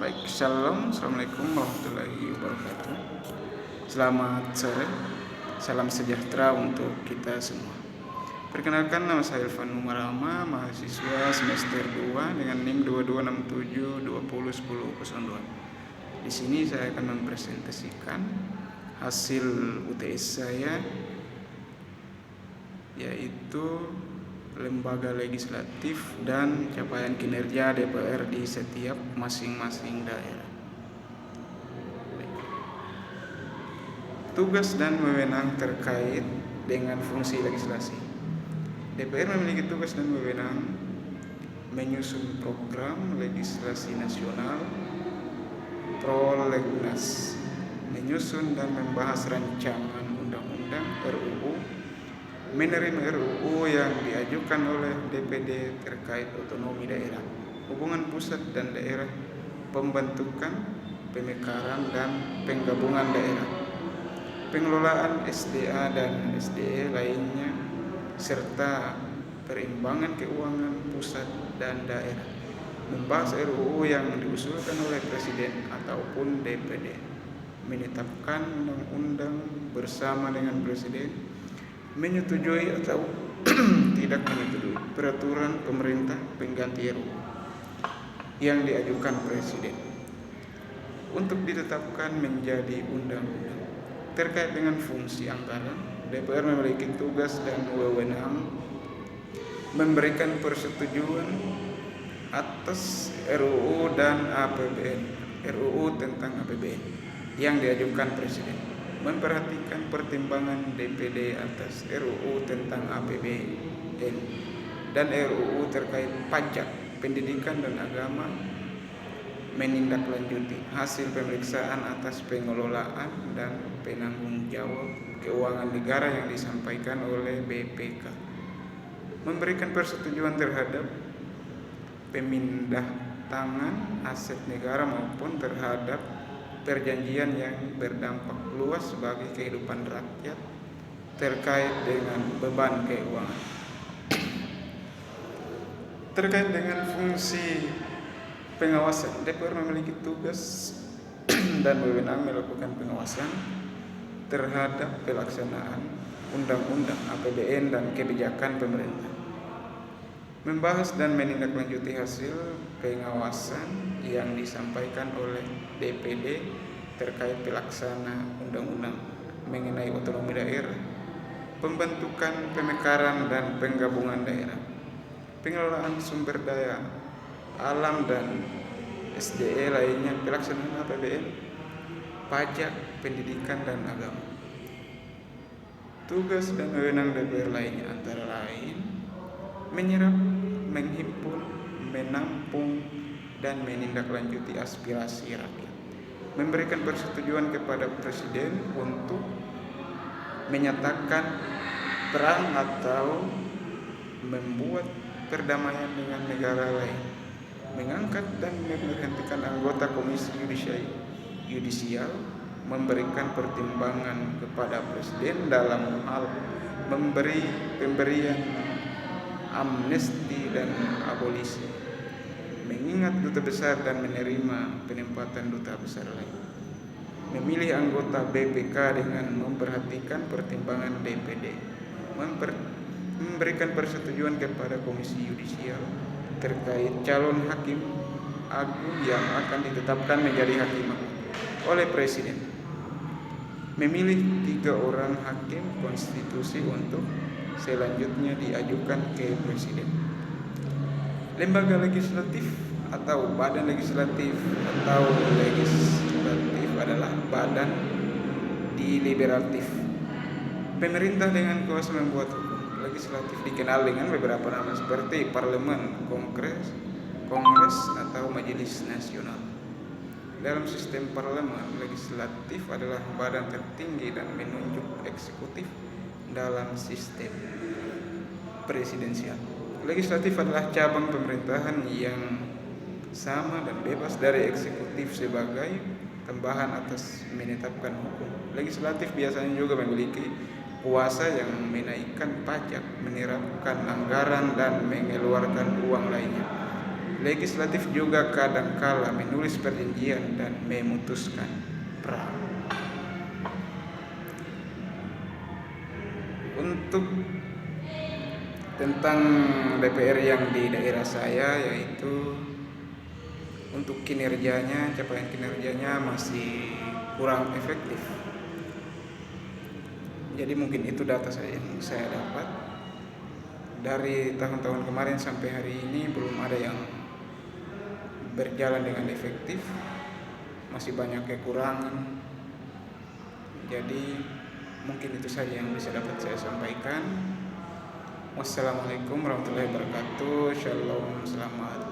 Baik, Shalom, Assalamualaikum warahmatullahi wabarakatuh. Selamat sore, salam sejahtera untuk kita semua. Perkenalkan, nama saya Irfan Umarama, mahasiswa semester 2 dengan NIM 2267201002. Di sini saya akan mempresentasikan hasil UTS saya, yaitu lembaga legislatif dan capaian kinerja DPR di setiap masing-masing daerah. Tugas dan wewenang terkait dengan fungsi legislasi. DPR memiliki tugas dan wewenang menyusun program legislasi nasional, prolegnas, menyusun dan membahas rancangan undang-undang RUU, menerima RUU yang diajukan oleh DPD terkait otonomi daerah, hubungan pusat dan daerah, pembentukan, pemekaran dan penggabungan daerah, pengelolaan SDA dan SDE lainnya, serta perimbangan keuangan pusat dan daerah, membahas RUU yang diusulkan oleh Presiden ataupun DPD, menetapkan undang-undang bersama dengan Presiden, menyetujui atau tidak menyetujui peraturan pemerintah pengganti RUU yang diajukan Presiden untuk ditetapkan menjadi undang-undang. Terkait dengan fungsi anggaran, DPR memiliki tugas dan wewenang memberikan persetujuan atas RUU dan APBN, RUU tentang APBN yang diajukan Presiden, memperhatikan pertimbangan DPD atas RUU tentang APBN dan RUU terkait pajak, pendidikan dan agama, menindaklanjuti hasil pemeriksaan atas pengelolaan dan penanggung jawab keuangan negara yang disampaikan oleh BPK, memberikan persetujuan terhadap pemindah tangan aset negara maupun terhadap perjanjian yang berdampak luas bagi kehidupan rakyat terkait dengan beban keuangan. Terkait dengan fungsi pengawasan, DPR memiliki tugas dan wewenang melakukan pengawasan terhadap pelaksanaan undang-undang APBN dan kebijakan pemerintah, membahas dan menindaklanjuti hasil pengawasan yang disampaikan oleh DPD terkait pelaksana undang-undang mengenai otonomi daerah, pembentukan, pemekaran dan penggabungan daerah, pengelolaan sumber daya alam dan SDE lainnya, pelaksanaan APBN, pajak, pendidikan dan agama. Tugas dan wewenang DPR lainnya antara lain menyerap, menghimpun, menampung, dan menindaklanjuti aspirasi rakyat, memberikan persetujuan kepada Presiden untuk menyatakan perang atau membuat perdamaian dengan negara lain, mengangkat dan memberhentikan anggota Komisi Yudisial, memberikan pertimbangan kepada Presiden dalam hal pemberian amnesti dan abolisi, mengingat duta besar dan menerima penempatan duta besar lain, memilih anggota BPK dengan memperhatikan pertimbangan DPD, memberikan persetujuan kepada Komisi Yudisial terkait calon hakim agung yang akan ditetapkan menjadi hakim agung oleh Presiden, memilih 3 orang hakim konstitusi untuk selanjutnya diajukan ke Presiden. Lembaga legislatif atau badan legislatif adalah badan deliberatif pemerintah dengan kuasa membuat hukum. Legislatif dikenal dengan beberapa nama seperti parlemen, kongres atau majelis nasional. Dalam sistem parlemen, legislatif adalah badan tertinggi dan menunjuk eksekutif dalam sistem presidensial. Legislatif adalah cabang pemerintahan yang sama dan bebas dari eksekutif sebagai tambahan atas menetapkan hukum. Legislatif biasanya juga memiliki kuasa yang menaikkan pajak, menerapkan anggaran dan mengeluarkan uang lainnya. legislatif juga kadangkala menulis perjanjian dan memutuskan perang. Untuk tentang DPR yang di daerah saya, yaitu untuk kinerjanya, capaian kinerjanya masih kurang efektif. Jadi mungkin itu data saya yang saya dapat dari tahun-tahun kemarin sampai hari ini, belum ada yang berjalan dengan efektif, masih banyak kekurangan. Jadi mungkin itu saja yang bisa dapat saya sampaikan. Wassalamualaikum warahmatullahi wabarakatuh. Shalom, selamat